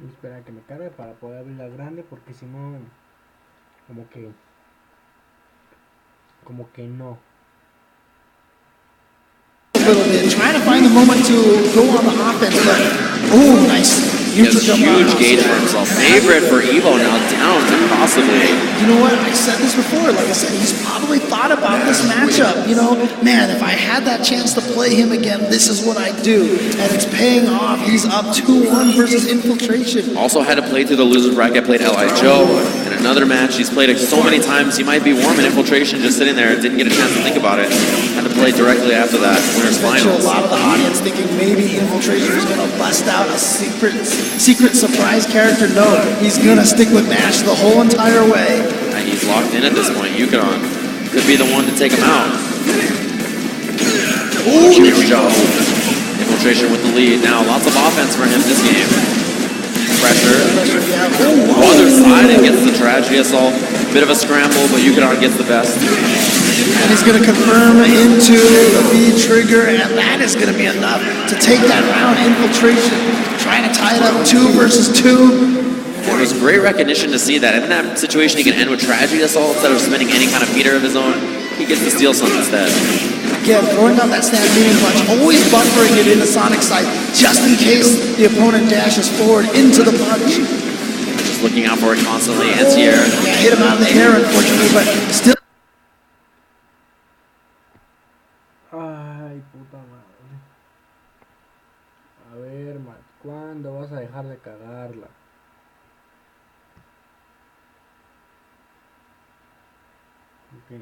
Espera que me cargue para poder abrir la grande porque si no, como que, como que no. A little bit, trying to find the moment to go on the offense, but oh, nice. He has huge gauge for himself. Favorite for Evo now down to possibly. You know what? I said this before. Like I said, he's probably thought about this matchup. You know, man, if I had that chance to play him again, this is what I'd do. And it's paying off. He's up 2-1 versus Infiltration. Also had to play through the loser's bracket, played L.I. Joe in another match. He's played it so many times, he might be warm in Infiltration, just sitting there, didn't get a chance to think about it. Had to play directly after that, winners finals. A lot of the audience thinking maybe Infiltration is going to bust out a secret surprise character. No, he's going to stick with Nash the whole entire way. And he's locked in at this point. Yukon could be the one to take him out. Oh, huge job. Infiltration with the lead. Now lots of offense for him this game. Pressure. Other side and gets the tragedy assault. Bit of a scramble, but Yukon gets the best. And he's going to confirm into the V trigger, and that is going to be enough to take that round. Infiltration trying to tie it up 2 versus 2. It was great recognition to see that. In that situation, he can end with tragedy assault instead of spending any kind of meter of his own. He gets to steal some instead. Again, throwing out that stand medium punch, always buffering it in the Sonic side, just in case the opponent dashes forward into the punch. Just looking out for it constantly. Anti-air. Yeah, hit him out of the air, unfortunately, but still. Ay, puta madre. A ver, Matt, ¿cuándo vas a dejar de cagarla? Ok.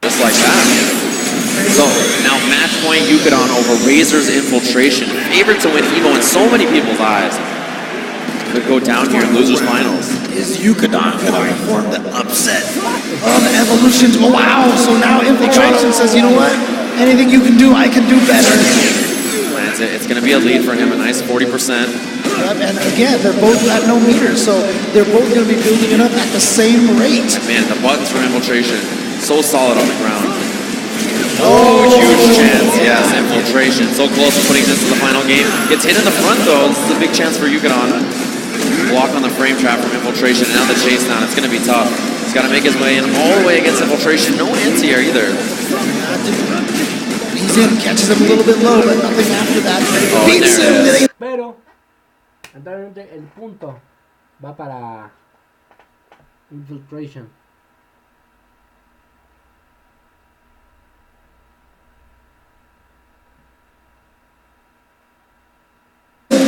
Just like that. So, now match point Yukon over Razor's Infiltration. Favorite to win Evo in so many people's eyes. Could go down here in losers finals. Is Yukon going to perform the upset of Evolutions? Oh, wow. So now Infiltration says, you know what? Anything you can do, I can do better. Lands it. It's going to be a lead for him, a nice 40%. And again, they're both at no meters, so they're both going to be building it up at the same rate. Man, the buttons for Infiltration, so solid on the ground. Oh, huge chance. Yes, Infiltration. So close to putting this in the final game. Gets hit in the front, though. This is a big chance for Yukon. Block on the frame trap from Infiltration. Now the chase down. It's going to be tough. He's got to make his way in all the way against Infiltration. No anti-air either. He's in, catches him a little bit low, but nothing after that. Oh, Beats him. Pero, lamentablemente, el punto va para Infiltration.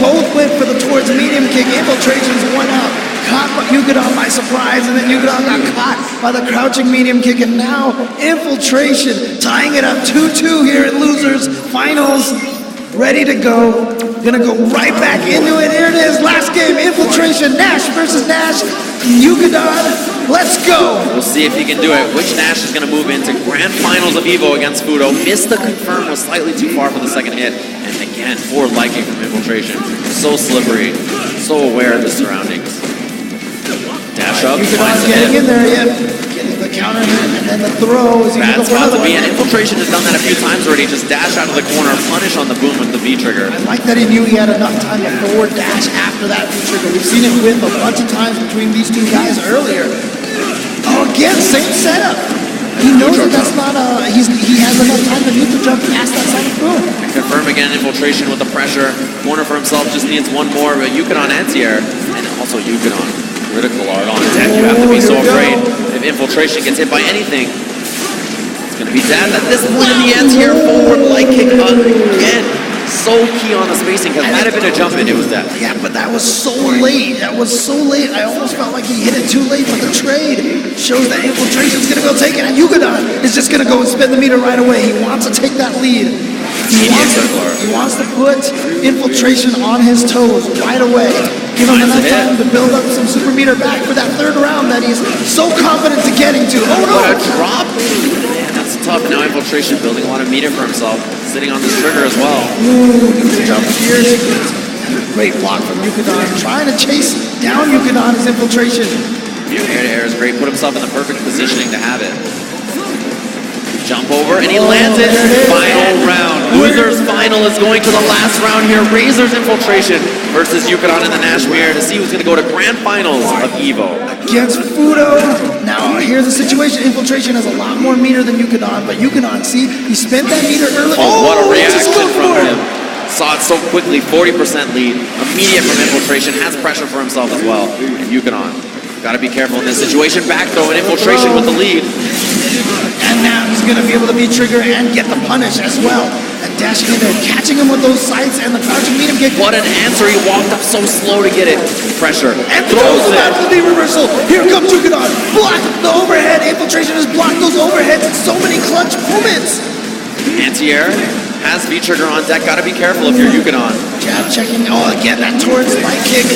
Both went for the towards medium kick. Infiltration's one out. Caught Yukon by surprise, and then Yukon got caught by the crouching medium kick, and now Infiltration tying it up 2-2 here in losers finals. Ready to go. Gonna go right back into it. Here it is. Last game. Infiltration. Nash versus Nash. Yukon. Let's go. We'll see if he can do it. Which Nash is going to move into grand finals of Evo against Fudo. Missed the confirm, was slightly too far for the second hit. And again, poor liking from Infiltration. So slippery, so aware of the surroundings. Dash up, finds the getting hit. in there, yeah. Getting the counter hit, and then the throw. Is he Bad gonna go for spot to another be one? in. Infiltration has done that a few times already. Just dash out of the corner, punish on the boom with the V trigger. I like that he knew he had enough time to forward dash after that trigger. We've seen it whip a bunch of times between these two guys earlier. Oh, again, same setup. He knows that that's not he has enough time to neutral jump past that sonic boom. And confirm again, Infiltration with the pressure. Corner for himself, just needs one more. But Yukon anti-air, and also Yukon critical art on deck. You have to be so afraid if Infiltration gets hit by anything. It's going to be death at this point in the anti-air forward light kick again. So key on the spacing, because had it been a jump in, it was death. Yeah, but that was so late. That was so late. I almost felt like he hit it too late, but the trade shows that Infiltration's going to go take it, and Yukon is just going to go and spin the meter right away. He wants to take that lead. He wants to put Infiltration on his toes right away. Give him enough time to build up some super meter back for that third round that he's so confident to getting to. Oh no! What a drop! Infiltration building a lot of meter for himself, sitting on this trigger as well. Ooh, good jump here. Great block from Yukadon, trying to chase down Yukadon as Infiltration. Air to air is great, put himself in the perfect positioning to have it. Jump over, and he lands it. Final round. Losers final is going to the last round here. Razor's Infiltration versus Yukadon in the Nash Mirror to see who's going to go to grand finals of EVO. Against Fudo. Now, here's the situation. Infiltration has a lot more meter than Yukadon, but Yukadon, see, he spent that meter early. Oh, what a just reaction go from for it. him. Saw it so quickly, 40% lead. Immediate from Infiltration, has pressure for himself as well. And Yukadon, got to be careful in this situation. Back throw and Infiltration with the lead. And now he's going to be able to beat Trigger and get the punish as well. And dashing in there, catching him with those sights and the crouching medium kick. What an answer. He walked up so slow to get it. Pressure. And throws him out to the V reversal. Here comes Yukadon. Block the overhead. Infiltration has blocked those overheads in so many clutch moments. Anti-air has V-trigger on deck. Got to be careful if you're Yukadon. Jab checking. Oh, again, that torrent spike kick.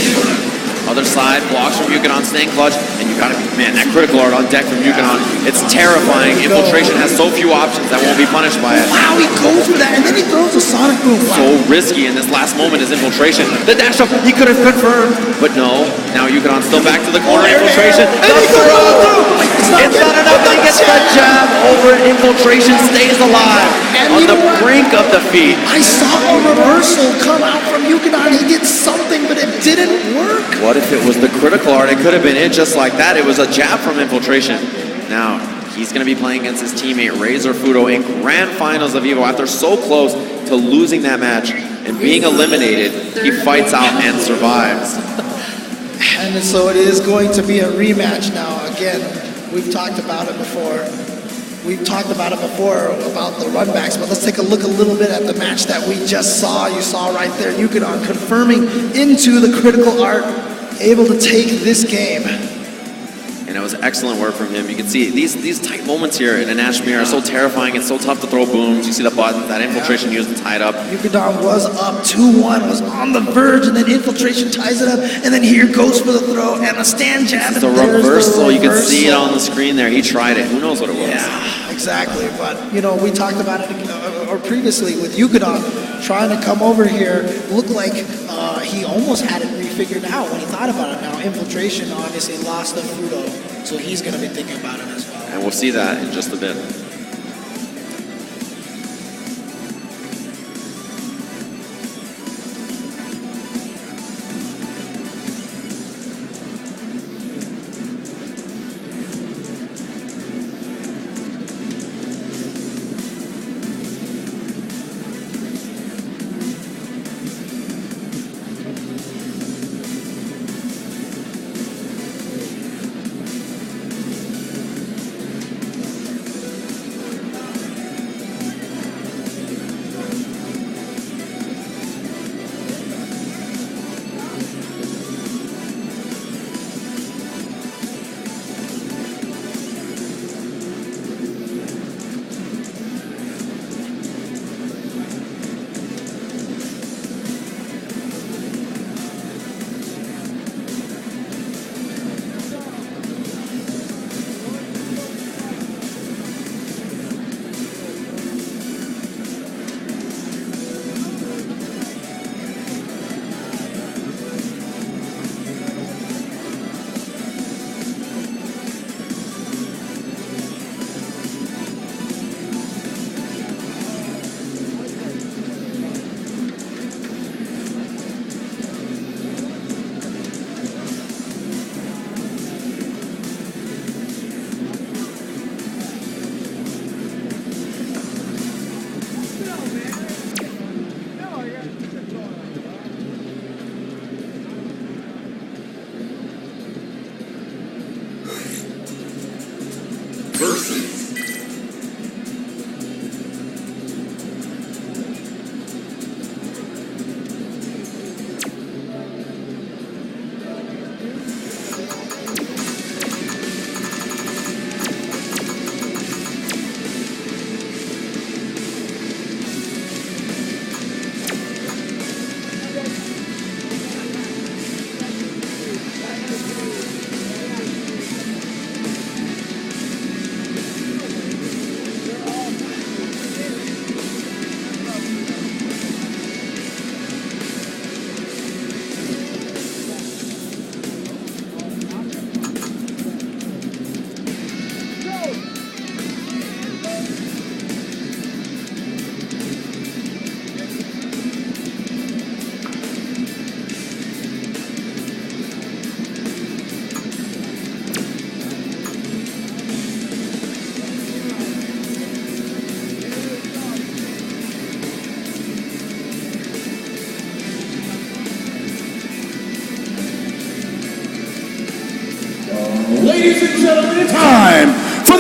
Other side, blocks from Yukadon, staying clutch, and you gotta be, man, that critical art on deck from Yukadon, it's terrifying. Infiltration has so few options that won't be punished by it. Wow, he goes for that, and then he throws a Sonic Boom. Wow. So risky in this last moment is Infiltration. The dash up, he could have confirmed, but no. Now Yukadon still back to the corner, Infiltration. And he goes through. It's not enough, he gets the jab over, Infiltration stays alive And on you the know what? brink of defeat. I saw a reversal come out from Yukadon. He did something, but it didn't work. What if it was the critical art? It could have been it just like that. It was a jab from Infiltration. Now, he's going to be playing against his teammate Razor Fudo in grand finals of EVO. After so close to losing that match and being eliminated, he fights out and survives. And so it is going to be a rematch now. Again, we've talked about it before. About the runbacks, but let's take a look a little bit at the match that we just saw. You saw right there, Yukadon confirming into the critical art, able to take this game. And it was excellent work from him. You can see these tight moments here in a Nash Mirror are so terrifying. It's so tough to throw booms. You see the buttons, that Infiltration used to tie it up. Yukadon was up 2-1, was on the verge, and then Infiltration ties it up, and then here goes for the throw and a stand jab. The reversal, you can see it on the screen there. He tried it. Who knows what it was? Yeah, exactly. But, you know, we talked about it or previously with Yukadon trying to come over here. Looked like he almost had it refigured out when he thought about it. Now, Infiltration obviously lost the Fudo, so he's going to be thinking about it as well. And we'll see that in just a bit.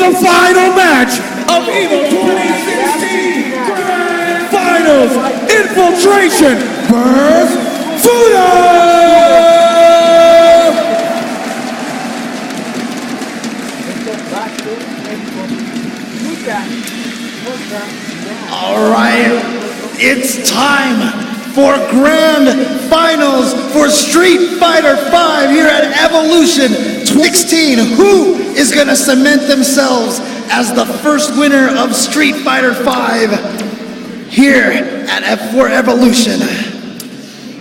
the final match of EVO 2016 Grand Finals, Infiltration vs. Fudo! All right, it's time for Grand Finals for Street Fighter V here at Evolution 16. Who is going to cement themselves as the first winner of Street Fighter V here at F4 Evolution?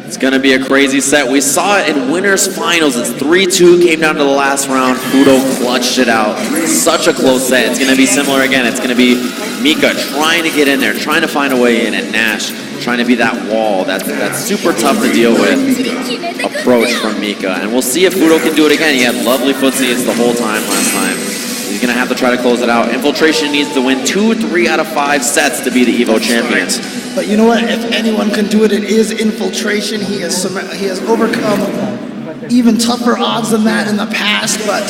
It's going to be a crazy set. We saw it in winners finals. It's 3-2, came down to the last round. Fudo clutched it out. Such a close set. It's going to be similar again. It's going to be Mika trying to get in there, trying to find a way in, and Nash trying to be that wall. That's super tough to deal with approach from Mika. And we'll see if Fudo can do it again. He had lovely footsies the whole time last time. He's going to have to try to close it out. Infiltration needs to win 2, 3 out of 5 sets to be the EVO champions. But you know what? If anyone can do it, it is Infiltration. He has overcome even tougher odds than that in the past. But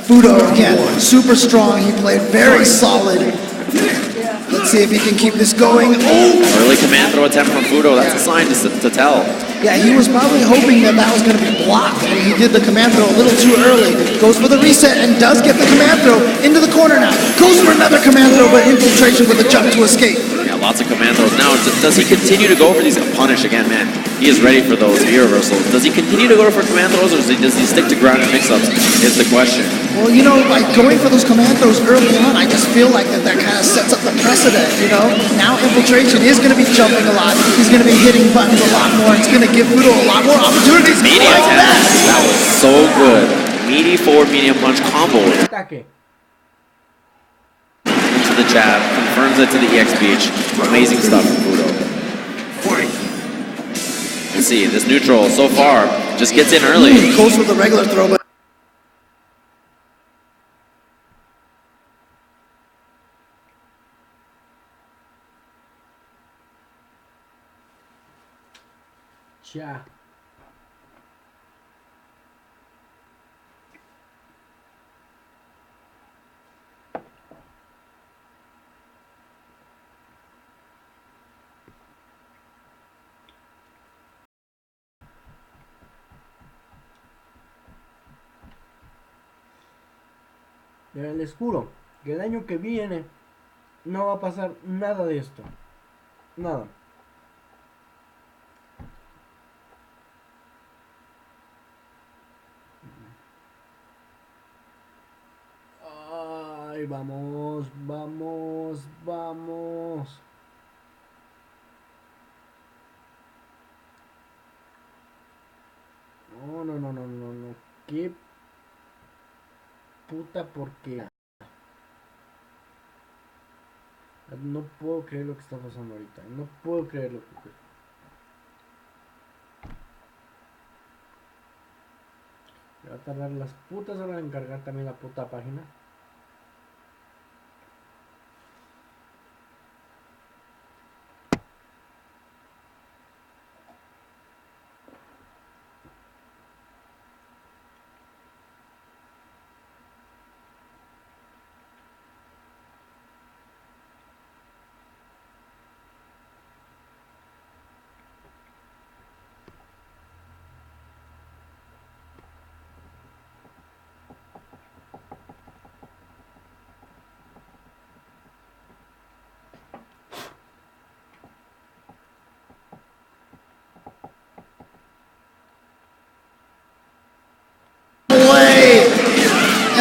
Fudo, again, super strong. He played very solid. Let's see if he can keep this going. Oh! Early command throw attempt from Fudo. That's a sign to tell. Yeah, he was probably hoping that was going to be blocked, and he did the command throw a little too early. Goes for the reset and does get the command throw into the corner now. Goes for another command throw, but Infiltration with a jump to escape. Yeah, lots of command throws. Now, does he continue to go for these? Punish again, man. He is ready for those V reversals. Does he continue to go for command throws, or does he stick to ground and mix-ups is the question. Well, you know, like going for those command throws early on, I just feel like that kind of sets up the precedent, you know? Now Infiltration is going to be jumping a lot. He's going to be hitting buttons a lot more. It's going to give Fudo a lot more opportunities Meaty like attack. That was so good. Meaty forward medium punch combo. Into the jab, confirms it to the EX Beach. Amazing stuff from Fudo. Let's see, this neutral so far just gets in early. Goes with the regular throw, but ya. Les juro que el año que viene no va a pasar nada de esto. Nada. Ay, vamos, vamos, vamos. No, no, no, no, no, no. Qué puta porquería. No puedo creer lo que está pasando ahorita. No puedo creer lo que... Me va a tardar las putas horas en cargar también la puta página.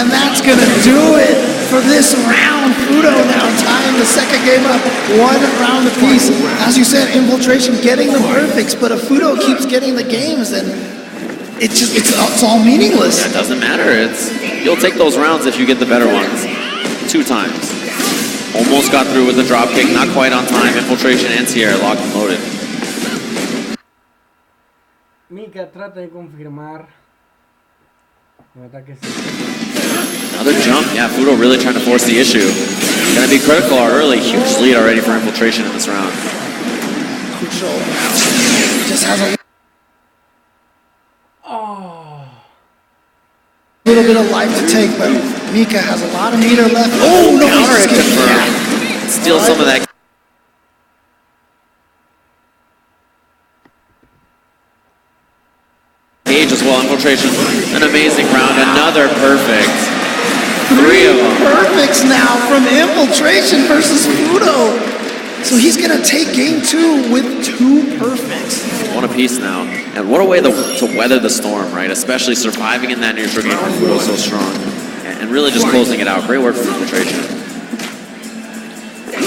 and that's going to do it for this round. Fudo now tying the second game up, 1 round apiece. As you said, Infiltration getting the perfects, but if Fudo keeps getting the games, then it's all meaningless. Yeah, it doesn't matter. You'll take those rounds if you get the better ones. 2 times. Almost got through with the drop kick, not quite on time. Infiltration and Sierra locked and loaded. Mika trata de confirmar. Another jump. Yeah, Fudo really trying to force the issue. Gonna be critical early. Huge lead already for Infiltration in this round. Crucial. Just has a little bit of life to take, but Mika has a lot of meter left. Oh, no, Counter he's it just getting confirmed. Steal some of that. Cage as well, Infiltration. An amazing round, another perfect. Three of them. perfects now from Infiltration versus Fudo. So he's going to take game 2 with 2 perfects. One apiece now. And what a way to weather the storm, right? Especially surviving in that neutral game when Fudo's so strong. And really just closing it out. Great work from Infiltration.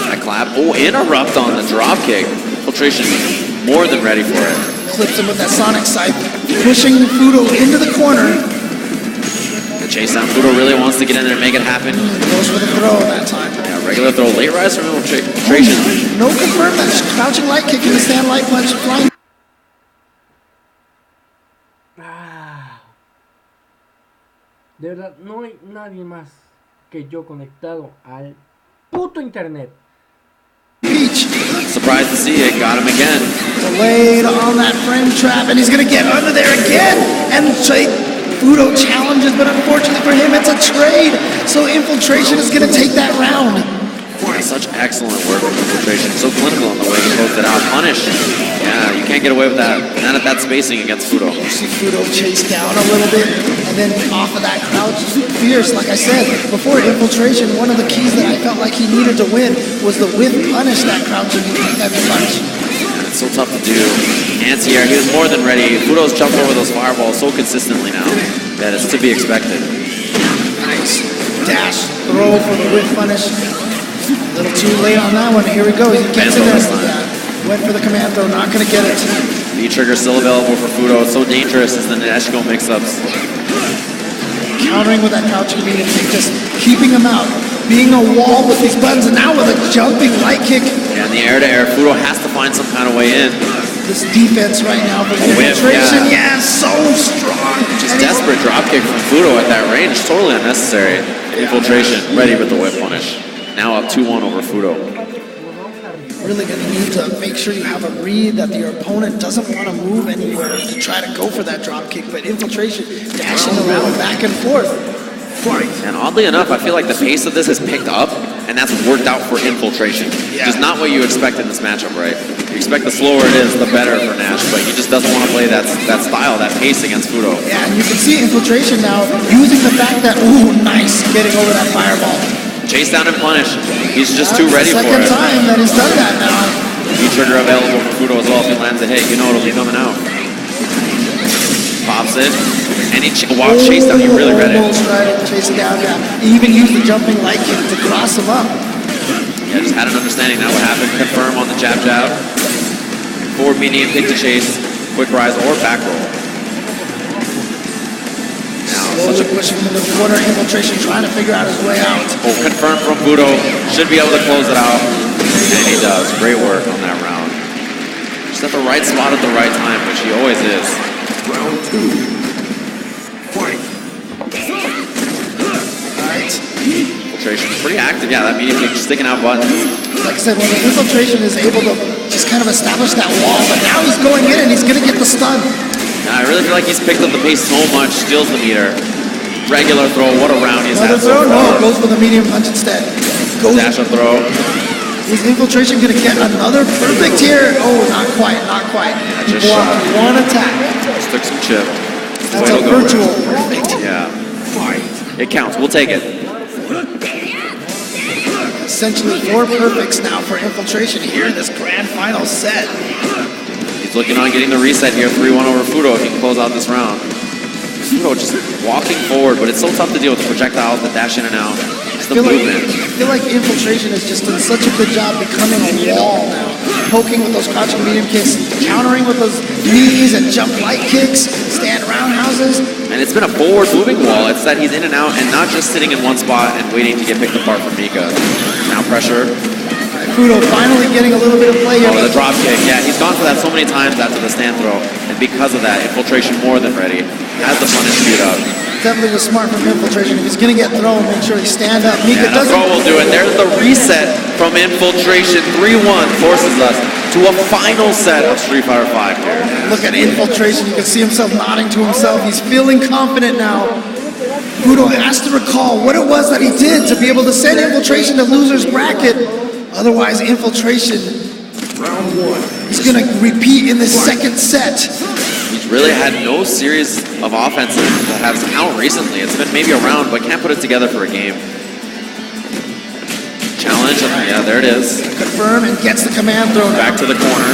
That clap. Oh, interrupt on the drop kick. Infiltration more than ready for it. Clips him with that Sonic Scythe, pushing Fudo into the corner. The chase down. Fudo really wants to get in there and make it happen. Goes for the throw that time. Yeah, regular throw. Late rise from Infiltration. No confirm that. Crouching light kick in the stand light punch. Flying. De verdad, no hay nadie más que yo conectado al puto internet. Peach. Surprised to see it. Got him again. Delayed on that frame trap, and he's going to get under there again. And Fudo challenges, but unfortunately for him, it's a trade. So Infiltration is going to take that round. Such excellent work with Infiltration. So clinical in the way he closed it out. Punish. Yeah, you can't get away with that. Not at that spacing against Fudo. You see Fudo chase down a little bit, and then off of that crouch, fierce. Like I said, before Infiltration, one of the keys that I felt like he needed to win was the whip punish that crouching heavy punch. It's so tough to do. Anti-air, he was more than ready. Fudo's jumped over those fireballs so consistently now that it's to be expected. Nice dash throw for the whip punish. A little too late on that one. Here we go. He gets in there. Went for the command throw. Not going to get it. V-trigger still available for Fudo. It's so dangerous as the Neshiko mix-ups. Countering with that crouching medium kick, just keeping him out. Being a wall with these buttons, and now with a jumping light kick. Yeah, in the air-to-air, Fudo has to find some kind of way in. This defense right now for Infiltration, yeah, so strong. Just desperate dropkick from Fudo at that range. Totally unnecessary. Infiltration ready with the whip punish. Now up 2-1 over Fudo. Really going to need to make sure you have a read that your opponent doesn't want to move anywhere to try to go for that drop kick, but Infiltration dashing around back and forth. And oddly enough, I feel like the pace of this has picked up, and that's worked out for Infiltration. Just not what you expect in this matchup, right? You expect the slower it is, the better for Nash, but he just doesn't want to play that style, that pace against Fudo. Yeah, and you can see Infiltration now using the fact that, ooh, nice, getting over that fireball. Chase down and punish. He's just too ready for it. Second time that he's done that now. V-trigger available for Fudo as well. If he lands a hit, you know it'll be coming out. Pops it. And he chase down. He really read it. Almost right. Chase it down. Yeah. He even used the jumping light kick to cross him up. Yeah, just had an understanding that what happened. Confirm on the jab. Forward medium kick to chase. Quick rise or back roll. Slowly pushing him into the corner. Infiltration trying to figure out his way out. Oh, confirmed from Fudo. Should be able to close it out. And he does. Great work on that round. Just at the right spot at the right time, which he always is. Round 2. Fight. Alright. Infiltration pretty active. Yeah, that medium kick sticking out butt. Like I said, when the Infiltration is able to just kind of establish that wall, but now he's going in and he's going to get the stun. I really feel like he's picked up the pace so much, steals the meter. Regular throw, what a round he's had so far. No, goes for the medium punch instead. Dash a throw. Is Infiltration going to get another perfect here? Oh, not quite. He just blocked one attack. Just took some chip. That's a virtual perfect. Yeah. It counts, we'll take it. Essentially 4 perfects now for Infiltration here in this grand final set. He's looking on getting the reset here, 3-1 over Fudo if he can close out this round. Fudo just walking forward, but it's so tough to deal with the projectiles that dash in and out. It's the movement. I feel like Infiltration has just done such a good job becoming a wall now. Poking with those crouching medium kicks, countering with those knees and jump light kicks, stand roundhouses. And it's been a forward moving wall. It's that he's in and out and not just sitting in one spot and waiting to get picked apart from Mika. Now pressure. Fudo finally getting a little bit of play here. Oh, the drop kick. Yeah, he's gone for that so many times after the stand throw. And because of that, Infiltration more than ready. Has the punish queued up. Definitely was smart from Infiltration. If he's going to get thrown, make sure he stand up. Mika the doesn't. throw will do it. There's the reset from Infiltration. 3-1 forces us to a final set of Street Fighter V here. Look at Infiltration. You can see himself nodding to himself. He's feeling confident now. Fudo has to recall what it was that he did to be able to send Infiltration to loser's bracket. Otherwise, Infiltration Round 1. is going to repeat in the second set. He's really had no series of offenses that has count recently. It's been maybe a round, but can't put it together for a game. Challenge, yeah, there it is. Confirm and gets the command throw now. Back to the corner.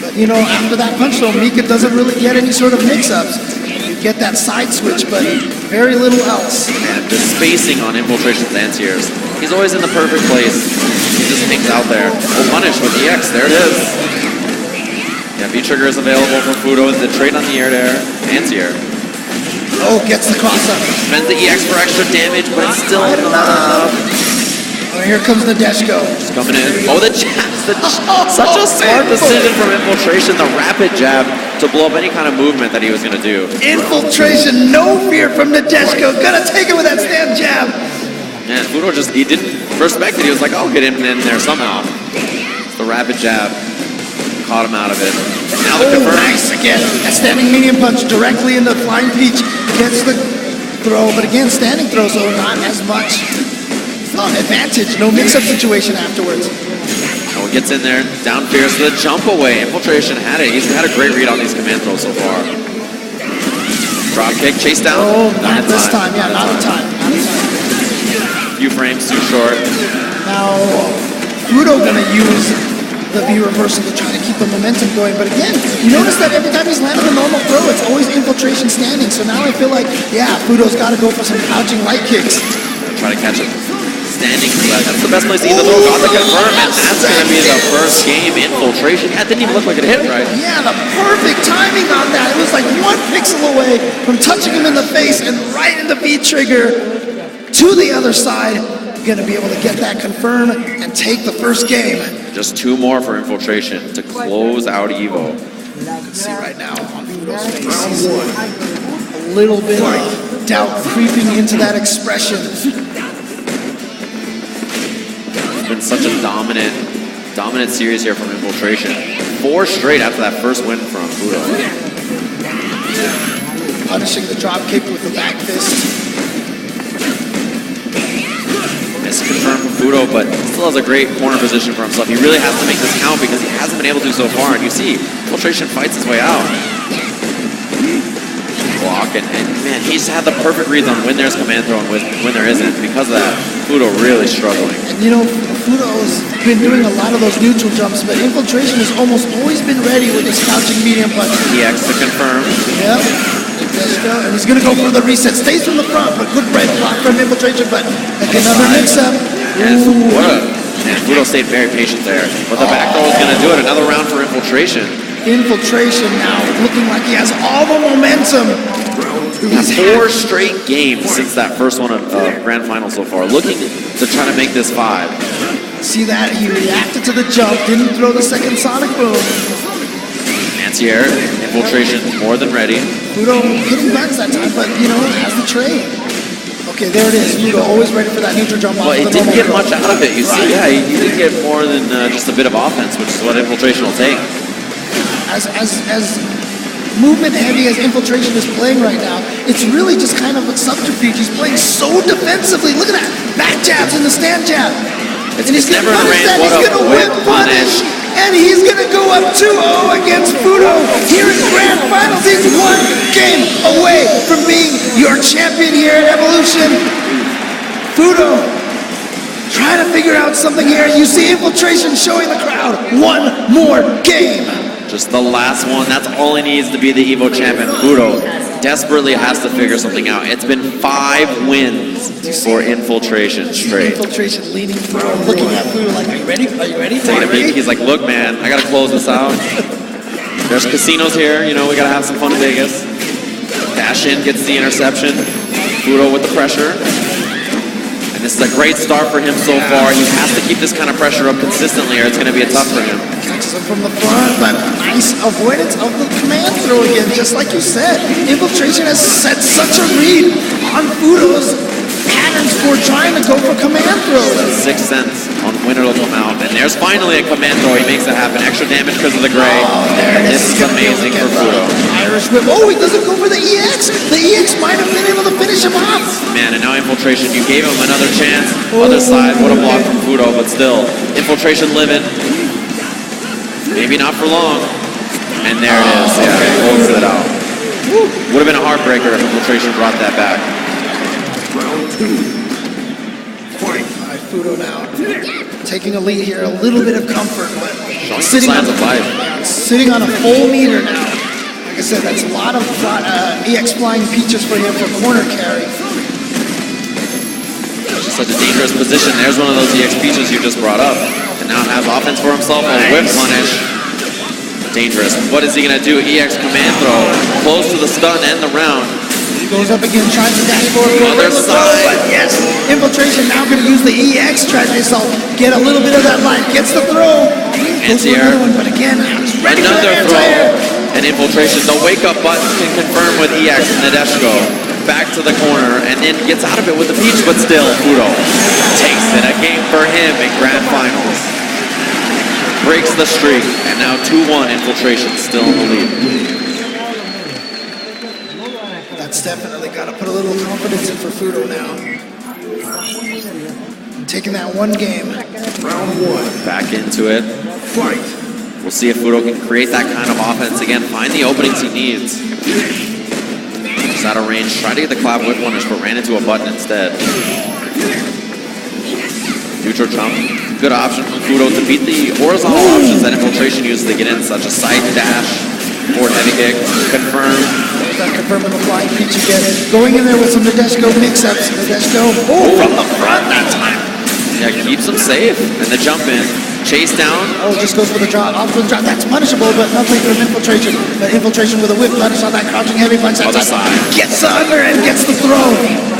But you know, after that punch throw, Mika doesn't really get any sort of mix-ups. You get that side switch, but very little else. And the spacing on Infiltration's anti-airs. He's always in the perfect place. He just hangs out there. Oh, punish with EX, there it is. Yeah, V-Trigger is available for Fudo. The trade on the air-to-air, anti-air. Oh, gets the cross-up. Spends the EX for extra damage, but it's still enough. Oh, here comes the Deshko. Just coming in. Oh, the jab. Such a smart decision from Infiltration. The rapid jab to blow up any kind of movement that he was going to do. Infiltration, no fear from the Deshko. Gonna take it with that stand jab. Man, Fudo just, he didn't respect it. He was like, I'll get him in there somehow. It's the rapid jab. Caught him out of it. Now the confirm. Nice again. That standing medium punch directly into Flying Peach. Gets the throw, but again, standing throw, so not as much advantage. No mix-up situation afterwards. Oh, he gets in there, down fierce to the jump away. Infiltration had it. He's had a great read on these command throws so far. Drop kick, chase down. Oh, not this time. Yeah, not in time. Not in time. Few frames too short. Now, Fudo gonna use the V reversal to try to keep the momentum going. But again, you notice that every time he's landing a normal throw, it's always Infiltration standing. So now I feel like, yeah, Fudo's got to go for some crouching light kicks. Try to catch it. Standing, that's the best place to either throw. Got the confirm, and that's going to be the first game. Infiltration. That didn't even look like it hit right. Yeah, the perfect timing on that. It was like 1 pixel away from touching him in the face and right into V-Trigger to the other side. Going to be able to get that confirm and take the first game. Just 2 more for Infiltration to close out EVO. You can see right now on Fudo's face, a little bit of doubt creeping into that expression. It's been such a dominant series here from Infiltration. 4 straight after that first win from Fudo. Punishing the drop kick with the back fist. It's confirmed from Fudo, but still has a great corner position for himself. He really has to make this count because he hasn't been able to so far. And you see, Infiltration fights his way out. Block, and man, he's had the perfect reads on when there's command throw and when there isn't. Because of that, Fudo really struggling. And you know, Fudo's been doing a lot of those neutral jumps, but Infiltration has almost always been ready with his crouching medium punch. EX to confirm. Yep. And he's going to go for the reset. Stays from the front, but good break block from Infiltration, but another mix-up. And Fudo stayed very patient there. But the back throw is going to do it. Another round for Infiltration. Infiltration now looking like he has all the momentum. He's 4 straight games since that first one of Grand Final so far. Looking to try to make this 5. See that? He reacted to the jump, didn't throw the second Sonic Boom. Anti-air, Infiltration more than ready. Fudo hitting buttons that time, but you know, has the trade. Okay, there it is. Fudo always ready for that neutral jump. Well, it didn't get much out of it. You see, yeah, he didn't get more than just a bit of offense, which is what Infiltration will take. As movement heavy as Infiltration is playing right now, it's really just kind of a subterfuge. He's playing so defensively. Look at that. Back jabs and the stand jab. And he's never ran. He's going to whip punish. And he's going to go up 2-0 against Fudo here in Grand Finals. He's 1 game away from being your champion here at Evolution. Fudo trying to figure out something here. You see Infiltration showing the crowd 1 more game. Just the last one. That's all he needs to be the EVO champion. Fudo desperately has to figure something out. It's been 5 wins for Infiltration straight. Infiltration leaning forward, looking at Fudo like, are you ready? Are you ready? Taking a peek. He's like, look, man, I got to close this out. There's casinos here. You know, we got to have some fun in Vegas. Dash in, gets the interception. Fudo with the pressure. And this is a great start for him so far. He has to keep this kind of pressure up consistently or it's going to be a tough for him. Catches him from the front, but nice avoidance of the command throw again, just like you said. Infiltration has set such a read on Fudo's patterns for trying to go for command throws. 6 cents on winner will come out. And there's finally a command throw. He makes it happen. Extra damage because of the gray. There it This is amazing for Fudo. Irish whip. Oh, he doesn't go for the EX. The EX might have been able to finish him off. Man, and now Infiltration. You gave him another chance. Other side, what a block from Fudo, but still. Infiltration living. Maybe not for long. And there it is. Yeah, he closes it out. Would have been a heartbreaker if Infiltration brought that back. Round 2. Fight. All right, Fudo now taking a lead here, a little bit of comfort, but Showing some signs of life. sitting on a full meter now. Like I said, that's a lot of EX flying peaches for him for corner carry. It's just such a dangerous position. There's one of those EX peaches you just brought up. And now has offense for himself. A whip punish. Dangerous. What is he going to do? EX command throw. Close to the stun and the round. Goes up again, tries to dash forward. Other side. But yes, Infiltration now going to use the EX, tries to get a little bit of that life. Gets the throw. Goes for Anti-air. another one, but again, he's ready for Another the throw. anti-air. And Infiltration. The wake-up button can confirm with EX. Nadeshko back to the corner and then gets out of it with the peach, but still, Fudo takes it. A game for him in Grand Finals. Breaks the streak, and now 2-1 Infiltration still in the lead. That's definitely got to put a little confidence in for Fudo now. Taking that one game. Round 1. Back into it. Fight. We'll see if Fudo can create that kind of offense again. Find the openings he needs. He's out of range. Tried to get the clap whip punish, but ran into a button instead. Neutral jump. Good option from Fudo to beat the horizontal options that Infiltration uses to get in, such as side dash, forward heavy kick, confirm. That confirming the flying peach again. Going in there with some Nadeshko mix-ups. Nadeshko, from the front that time. Yeah, keeps him safe. And the jump in. Chase down. Oh, just goes for the drop. Off for the drop. That's punishable, but nothing from Infiltration. But Infiltration with a whip punish on that crouching heavy punch. Other side. Gets the under and gets the throw.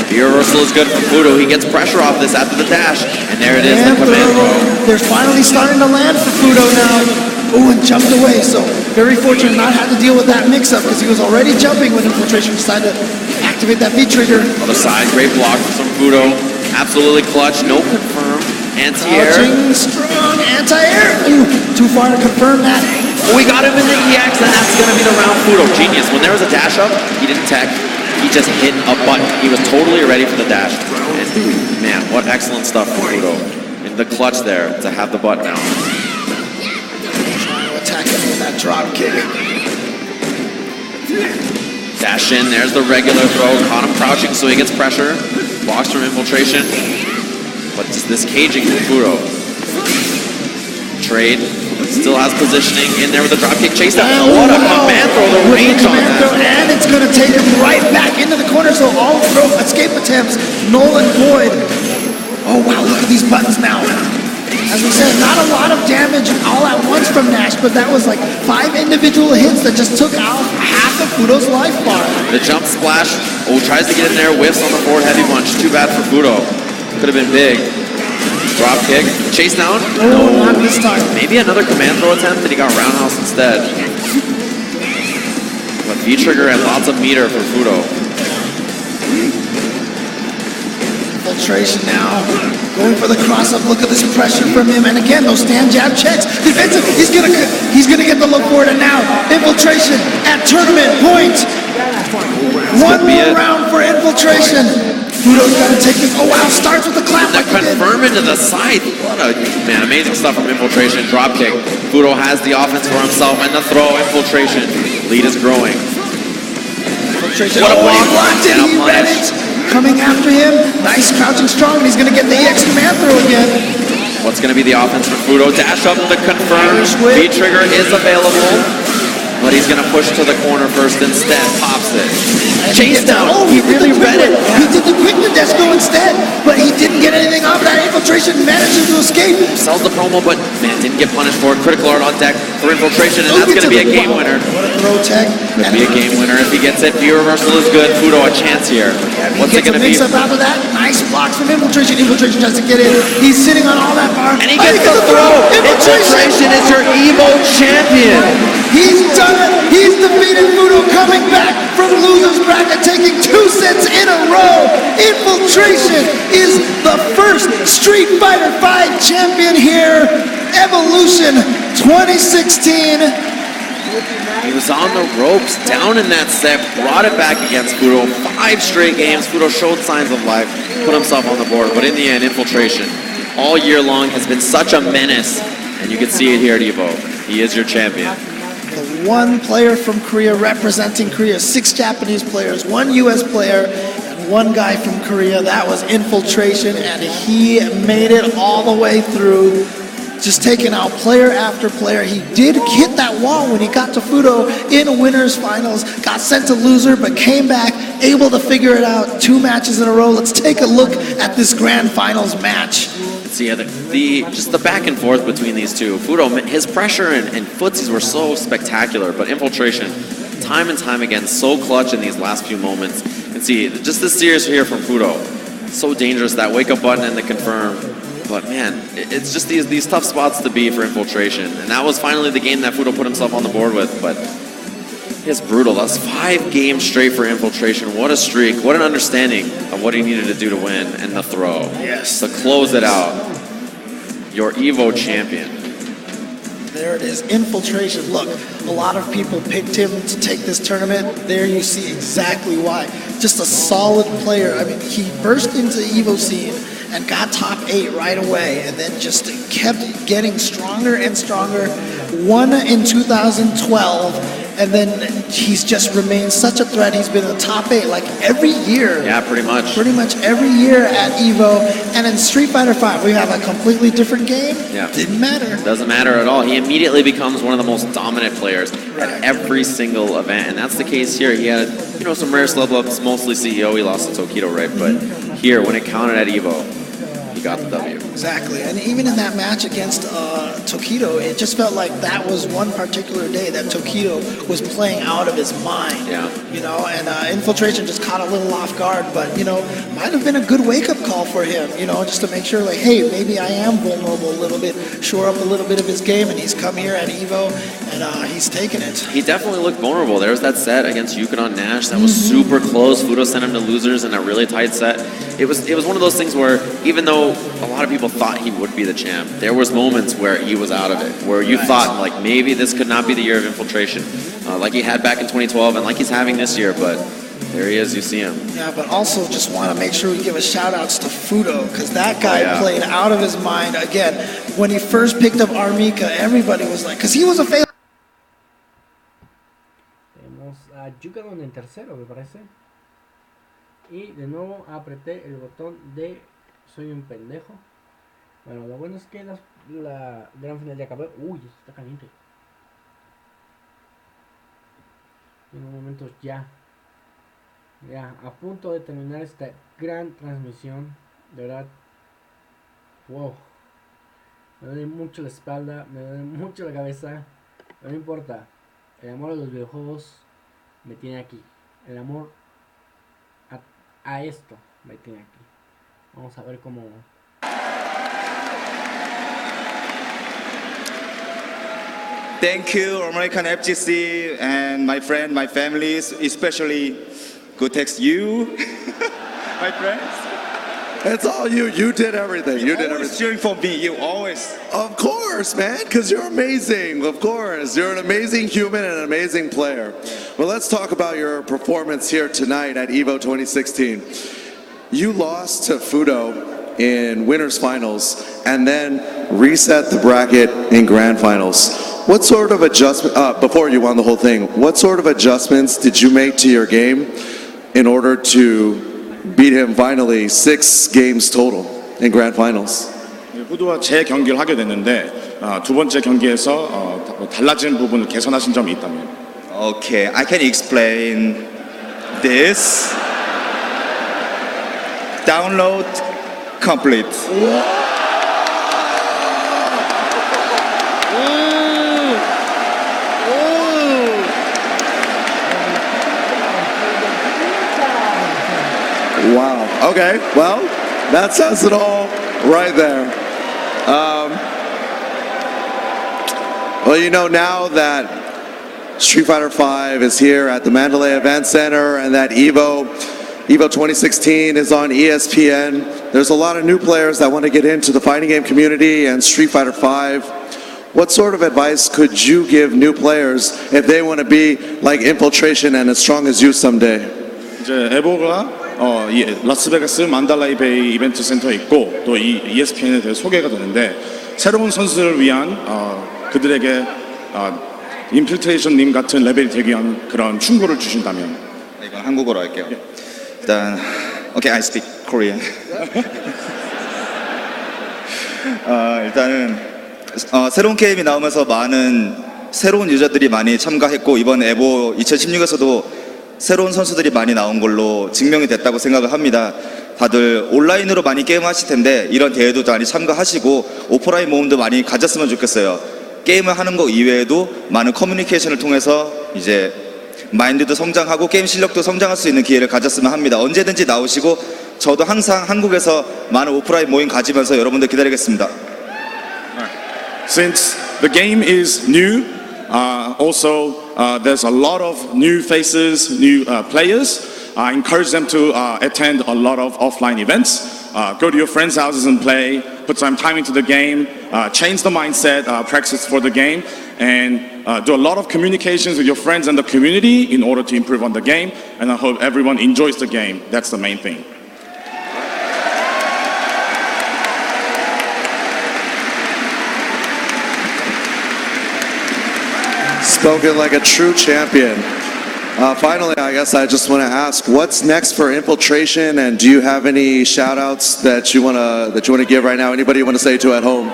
The reversal is good for Fudo. He gets pressure off this after the dash. And there it is, the And command throw. they're finally starting to land for Fudo now. Oh, and jumped away. So very fortunate not had to deal with that mix-up because he was already jumping when Infiltration decided to activate that V-trigger. Other side, great block from Fudo. Absolutely clutch, no confirm. Anti-air. Crouching, strong, anti-air. Ooh, too far to confirm that. We got him in the EX, and that's going to be the round. Fudo, genius. When there was a dash up, he didn't tech. He just hit a button. He was totally ready for the dash. And man, what excellent stuff from Fudo. In the clutch there to have the button out. Trying to attack him with that drop kick. Dash in, there's the regular throw. Caught him crouching, so he gets pressure. Blocks from Infiltration. But just this caging from Fudo. Trade. Still has positioning in there with the drop kick. Chase down. What a command throw. The range on that. And it's going to take him right back into the corner. So all throw escape attempts, null and void. Oh, wow. Look at these buttons now. As we said, not a lot of damage all at once from Nash, but that was like 5 individual hits that just took out half of Fudo's life bar. The jump splash. Oh, tries to get in there. Whiffs on the forward heavy punch. Too bad for Fudo. Could have been big. Drop kick. Chase down. No, not this time. Maybe another command throw attempt, and he got roundhouse instead. But V-trigger and lots of meter for Fudo. Infiltration now. Going for the cross-up. Look at this pressure from him. And again, those stand jab checks. Defensive. He's gonna get the look for it. And now, Infiltration at tournament point. One more round for Infiltration. Fudo's got to take this. Oh, wow. Starts with the clap. That confirm into the side. What a, man, amazing stuff from Infiltration. Drop kick. Fudo has the offense for himself and the throw. Infiltration. Lead is growing. Infiltration. What a block. Blocked it. And a He read punish. it. Coming after him. Nice crouching strong. And he's going to get the EX command throw again. What's going to be the offense for Fudo? Dash up the confirm. Irish whip. V-trigger is available. But he's going to push to the corner first instead. Pops it. Chase down. Oh, He really read it. He did the quick Nadeshko instead, but he didn't get anything off that. Infiltration manages to escape. Sells the promo, but man, didn't get punished for it. Critical art on deck for Infiltration, and that's going to be a game winner. What a throw tech. Could be a game winner if he gets it. View reversal is good. Fudo a chance here. What's it going to be? Mix up after that. Nice blocks from Infiltration. Infiltration tries to get in. He's sitting on all that bar. And he gets the throw. Infiltration is your Evo champion. He's done it. He's defeated Fudo, coming back from loser's bracket, taking 2 sets in a row. Infiltration is the first Street Fighter 5 champion here, Evolution 2016. He was on the ropes, down in that set, brought it back against Fudo. 5 straight games, Fudo showed signs of life, put himself on the board, but in the end, Infiltration all year long has been such a menace, and you can see it here at EVO. He is your champion. The one player from Korea representing Korea, 6 Japanese players, 1 US player, and 1 guy from Korea. That was Infiltration, and he made it all the way through, just taking out player after player. He did hit that wall when he got to Fudo in winners finals, got sent to loser, but came back, able to figure it out 2 matches in a row. Let's take a look at this grand finals match. So yeah, just the back and forth between these two. Fudo, his pressure and footsies were so spectacular, but Infiltration, time and time again, so clutch in these last few moments. You can see, just this series here from Fudo, so dangerous, that wake-up button and the confirm. But man, it's just these tough spots to be for Infiltration. And that was finally the game that Fudo put himself on the board with, but it's brutal. That's 5 games straight for Infiltration. What a streak. What an understanding of what he needed to do to win and the throw. Yes. To close it out. Your EVO champion. There it is, Infiltration. Look, a lot of people picked him to take this tournament. There you see exactly why. Just a solid player. I mean, he burst into the EVO scene and got top 8 right away, and then just kept getting stronger and stronger. Won in 2012, and then he's just remained such a threat. He's been in the top 8 like every year. Yeah, pretty much. Pretty much every year at EVO. And in Street Fighter V, we have a completely different game. Yeah. Didn't matter. Doesn't matter at all. He immediately becomes one of the most dominant players at every single event, and that's the case here. He had, some rare slub ups, mostly CEO. He lost to Tokido, right? But here, when it counted at EVO, he got the W. Exactly, and even in that match against Tokido, it just felt like that was one particular day that Tokido was playing out of his mind. Yeah. And Infiltration just caught a little off guard, but might have been a good wake-up call for him. Just to make sure, like, hey, maybe I am vulnerable a little bit, shore up a little bit of his game, and he's come here at EVO, and he's taken it. He definitely looked vulnerable. There was that set against Yukon Nash that was super close. Fudo sent him to losers in a really tight set. It was one of those things where, even though a lot of people thought he would be the champ, there was moments where he was out of it, where you thought, like, maybe this could not be the year of Infiltration, like he had back in 2012 and like he's having this year, but there he is, you see him. Yeah, but also just want to make sure we give a shout-outs to Fudo, because that guy played out of his mind. Again, when he first picked up Armika, everybody was like, because he was a failure. Tenemos a Yukon en tercero, me parece. Y de nuevo apreté el botón de soy un pendejo. Bueno, lo bueno es que la gran final ya acabó. Uy, está caliente. En un momento ya a punto de terminar esta gran transmisión. De verdad, wow, me duele mucho la espalda, me duele mucho la cabeza, pero no importa. El amor a los videojuegos me tiene aquí. El amor a esto me tiene aquí. Vamos a ver cómo. Thank you, American FGC, and my friend, my family, especially Gotex, you, my friends. It's all you. You did everything. You did Always everything. cheering for me. You always. Of course, man, because you're amazing. Of course. You're an amazing human and an amazing player. Well, let's talk about your performance here tonight at EVO 2016. You lost to Fudo in winners finals and then reset the bracket in grand finals. What sort of adjustment, before you won the whole thing, what sort of adjustments did you make to your game in order to beat him finally 6 games total in grand finals? 후드와 재경기를 하게 됐는데 두 번째 경기에서 달라진 부분을 개선하신 점이 있다면? Okay, I can explain this. Download complete. Wow. Okay. Well, that says it all right there. Well, now that Street Fighter V is here at the Mandalay Event Center and that EVO 2016 is on ESPN, there's a lot of new players that want to get into the fighting game community and Street Fighter V. What sort of advice could you give new players if they want to be like Infiltration and as strong as you someday? 이제 에보가 라스베가스 만달라이 베이 이벤트 센터에 있고 또 이 ESPN에 대해 소개가 되는데 새로운 선수들을 위한 그들에게 인필트레이션님 같은 레벨이 되기 위한 그런 충고를 주신다면 이건 한국어로 할게요. 일단 Okay, I speak Korean. 일단은 새로운 게임이 나오면서 많은 새로운 유저들이 많이 참가했고 이번 에보 2016에서도 새로운 선수들이 많이 나온 걸로 증명이 됐다고 생각을 합니다. 다들 온라인으로 많이 게임하실 텐데 이런 대회도 많이 참가하시고 오프라인 모임도 많이 가졌으면 좋겠어요. 게임을 하는 거 이외에도 많은 커뮤니케이션을 통해서 이제 마인드도 성장하고 게임 실력도 성장할 수 있는 기회를 가졌으면 합니다. 언제든지 나오시고 저도 항상 한국에서 많은 오프라인 모임 가지면서 여러분들 기다리겠습니다. Since the game is new, also there's a lot of new faces, new players. I encourage them to attend a lot of offline events. Go to your friends' houses and play. Put some time into the game. Change the mindset. Practice for the game, and do a lot of communications with your friends and the community in order to improve on the game. And I hope everyone enjoys the game. That's the main thing. Spoken like a true champion. Finally, I guess I just want to ask, what's next for Infiltration, and do you have any shout-outs that you want to give right now? Anybody you want to say to at home?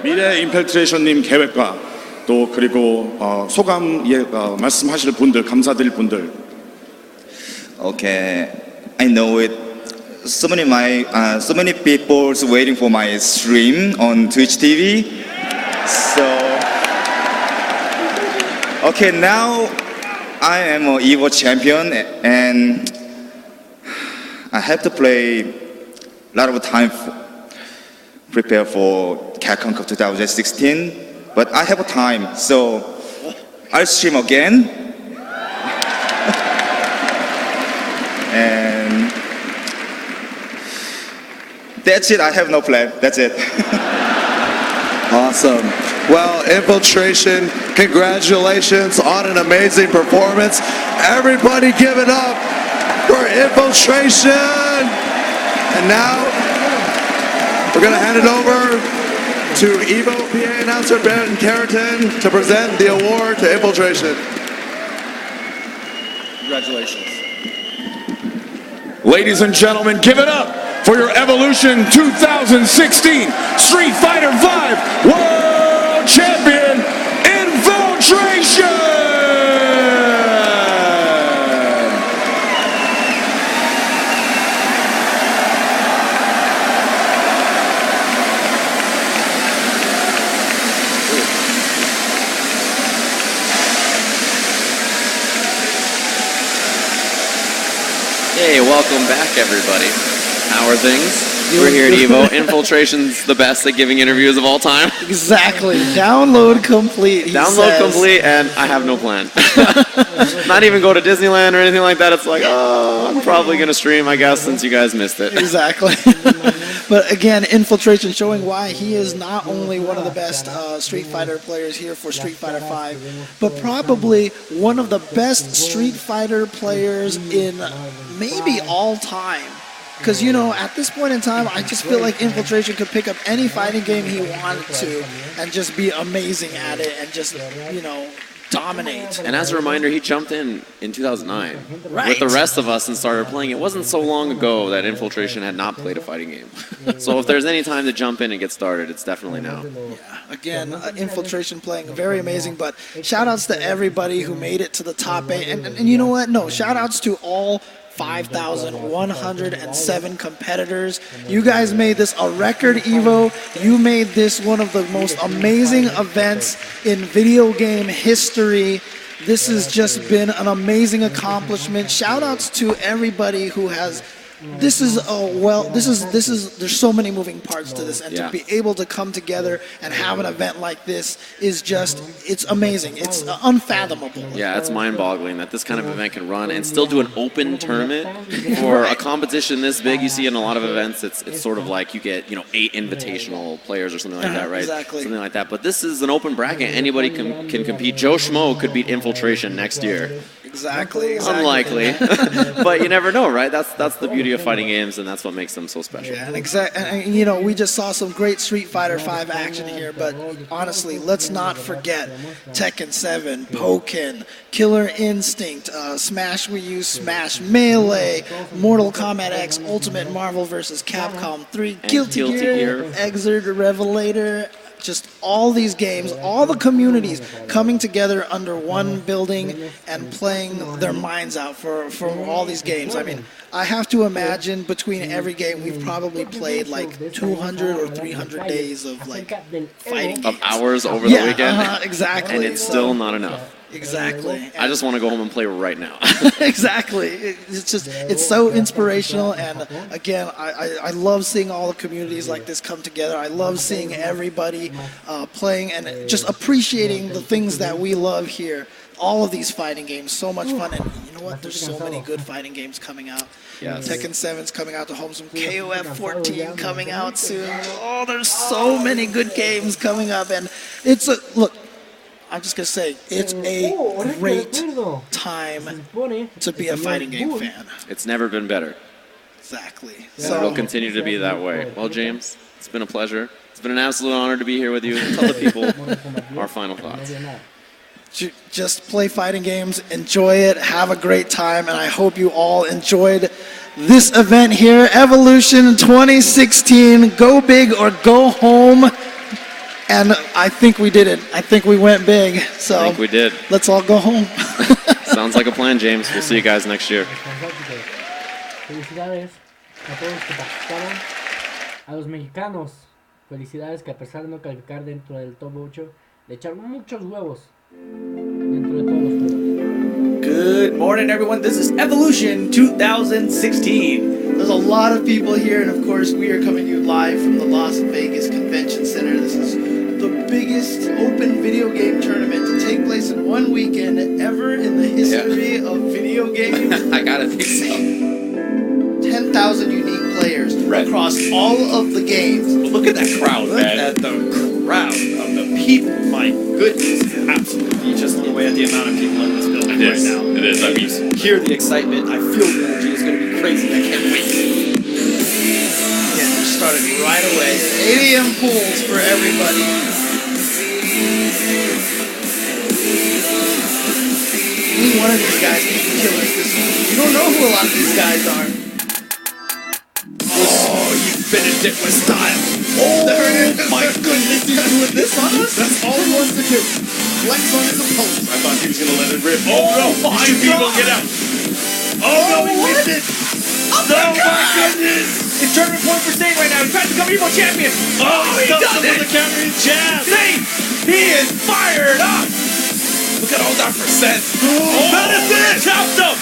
미래 인필트레이션님 계획과 또 그리고 소감 말씀하실 분들, 감사드릴 분들. Okay, I know it. So many people's waiting for my stream on Twitch TV. So. Okay, now I am an EVO champion and I have to play a lot of time prepare for Capcom Cup 2016, but I have time, so I'll stream again. And that's it, I have no plan, that's it. Awesome. Well, Infiltration, congratulations on an amazing performance. Everybody give it up for Infiltration. And now, we're going to hand it over to EVO PA announcer Ben Carrington to present the award to Infiltration. Congratulations. Ladies and gentlemen, give it up for your Evolution 2016 Street Fighter V World Champion, Infiltration! Hey, welcome back, everybody. How are things? We're here at EVO. Infiltration's the best at giving interviews of all time. Exactly. Download complete. Download complete, and I have no plan. Not even go to Disneyland or anything like that. It's like, oh, I'm probably going to stream, I guess, since you guys missed it. Exactly. But again, Infiltration showing why he is not only one of the best Street Fighter players here for Street Fighter V, but probably one of the best Street Fighter players in maybe all time. Because, you know, at this point in time, I just feel like Infiltration could pick up any fighting game he wanted to and just be amazing at it and just, you know, dominate. And as a reminder, he jumped in 2009 Right. with the rest of us and started playing. It wasn't so long ago that Infiltration had not played a fighting game. So if there's any time to jump in and get started, it's definitely now. Again, Infiltration playing very amazing, but shout-outs to everybody who made it to the top 8. And you know what? No, shout-outs to all 5,107 competitors. You guys made this a record EVO. You made this one of the most amazing events in video game history. This has just been an amazing accomplishment. Shout outs to everybody who has this is there's so many moving parts to this, and Yeah. to be able to come together and have an event like this is just, it's amazing. It's unfathomable. Yeah, it's mind-boggling that this kind of event can run and still do an open tournament for a competition this big. You see in a lot of events, it's sort of like you get 8 invitational players or something like that, right? Exactly. Something like that. But this is an open bracket. Anybody can compete. Joe Schmo could beat Infiltration next year. Exactly. Unlikely, but you never know, right? That's the beauty of fighting games, and that's what makes them so special. Yeah, and we just saw some great Street Fighter V action here, but honestly, let's not forget Tekken 7, Pokken, Killer Instinct, Smash Wii U, Smash Melee, Mortal Kombat X, Ultimate Marvel vs. Capcom 3, And Guilty Guilty Gear, Gear. Exert Revelator. Just all these games, all the communities coming together under one building and playing their minds out for all these games. I mean, I have to imagine between every game we've probably played like 200 or 300 days of like fighting Of games. hours over the weekend, Exactly. and it's So- still not enough. Exactly. I just want to go home and play right now. Exactly. It's so inspirational, and again, I love seeing all the communities like this come together. I love seeing everybody playing and just appreciating the things that we love here. All of these fighting games, so much fun, and you know what? There's so many good fighting games coming out. Yes. Tekken 7's coming out to home soon. KOF 14 coming out soon. Oh, there's so many good games coming up, and it's a look. I'm just gonna say it's a great time to be a fighting game fan. It's never been better. Exactly. And it'll continue to be that way. Well, James, it's been a pleasure. It's been an absolute honor to be here with you. Tell the people our final thoughts. Just play fighting games, enjoy it, have a great time, and I hope you all enjoyed this event here, Evolution 2016. Go big or go home. And I think we did it. I think we went big. So I think we did. let's all go home. Sounds like a plan, James. We'll see you guys next year. Felicidades a todos que participaron. A los mexicanos, felicidades que a pesar de no calificar dentro del top 8, le echaron muchos huevos dentro de todos los juegos. Good morning, everyone. This is Evolution 2016. There's a lot of people here, and of course, we are coming to you live from the Las Vegas Convention Center. This is the biggest open video game tournament to take place in one weekend ever in the history of video games. I gotta think so. 10,000 unique players across all of the games. Well, look at that crowd, man. At the crowd of the people. My goodness. Absolutely. You just look away at the amount of people in this building right now. It is. I mean, Hear the excitement. I feel the energy is going to be crazy. I can't wait. Yeah, we started right away. 8 a.m. pools for everybody. Any one of these guys can be killers this week. You don't know who a lot of these guys are. Oh, you finished it with style. Oh, My goodness, he's doing this on us? That's all he wants to do. Flex on his opponent. I thought he was gonna let it rip. Oh no! my He should be able God. to get out. Oh no! He whipped it. Oh my goodness! It's tournament point for Stain right now. He's trying to become Evo champion. Oh, he Stuffs does him with it! the countering jab. Stain! He is fired up! Look at all that percent. Oh, That is it. Chopped him!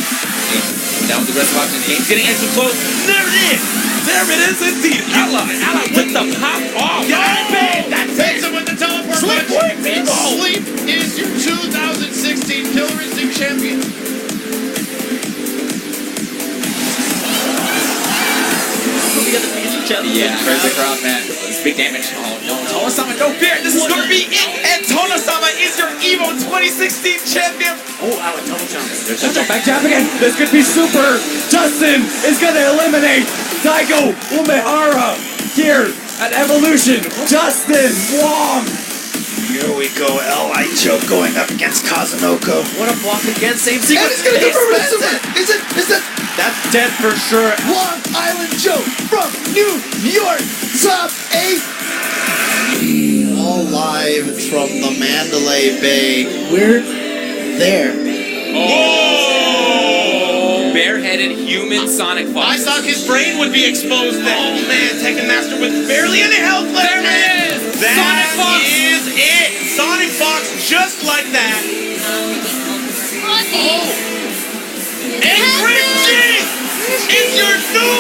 Down with the rest of options. He's getting into close. There it is! There it is indeed. Ally with the pop off. That's Takes it! him with the teleport Sleep punch. quick, people! Sleep is your 2016 Killer Instinct champion. Yeah, crazy crowd, man. It's big damage. Oh no, Tono-sama, no fear. This is gonna be it. And Tono-sama is your Evo 2016 champion. Oh, Alex, double jump. There's a back jab again. This could be super. Justin is gonna eliminate Daigo Umehara here at Evolution. Justin Wong. Here we go, L.I. Joe going up against Kazunoko. What a block again. Same And sequence. he's gonna go for Is it That's dead for sure. Long Island Joe from New York, top 8. All live from the Mandalay Bay. We're there. Oh! Bareheaded human Sonic Fox. I thought his brain would be exposed then. Oh man, Tekken Master with barely any health left. There it is! That Sonic Fox! is it. Sonic Fox just like that. Oh! And Grimsy! is your new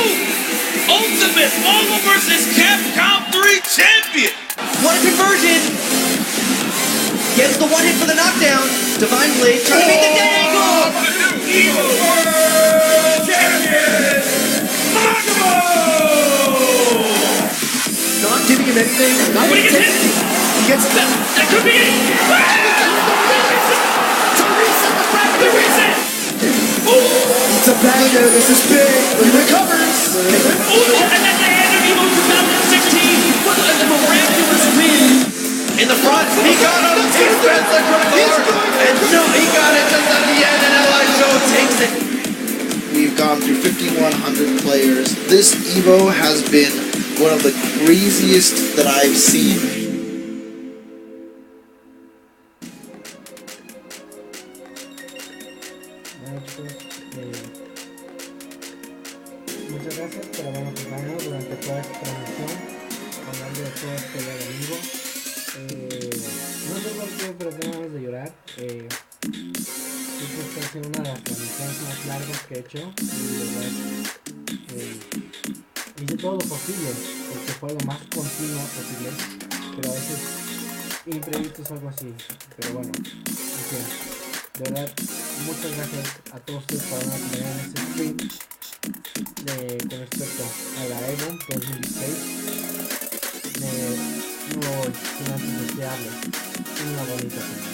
Ultimate Marvel vs. Capcom 3 champion. What a conversion! Gets the one hit for the knockdown. Divine Blade trying to make the dead angle. Evo World Champion, Magamo! Not giving him anything. Not When he gets hit, He gets that could be it. to reset the bracket. The reset. It's a banger. This is big. He recovers. Ooh, and at the end of Evo 2016 was a miraculous win. In the front, he got him. He spreads the critical art. And no, he got it just at the end, and Li Show takes it. We've gone through 5,100 players. This Evo has been one of the craziest that I've seen. Muchas gracias por habernos acompañado durante toda esta transmisión, hablando de todo este día domingo. No sé por qué, pero tengo ganas de llorar. Esta ha sido una de las transmisiones más largas que he hecho. Y de verdad, hice todo lo posible, porque fue lo más continuo posible. Pero a veces imprevistos o algo así. Pero bueno, de verdad, muchas gracias a todos ustedes por habernos acompañado en este stream. Con respecto a la Evo 2016, nuevo estudiante deseable, una bonita semana.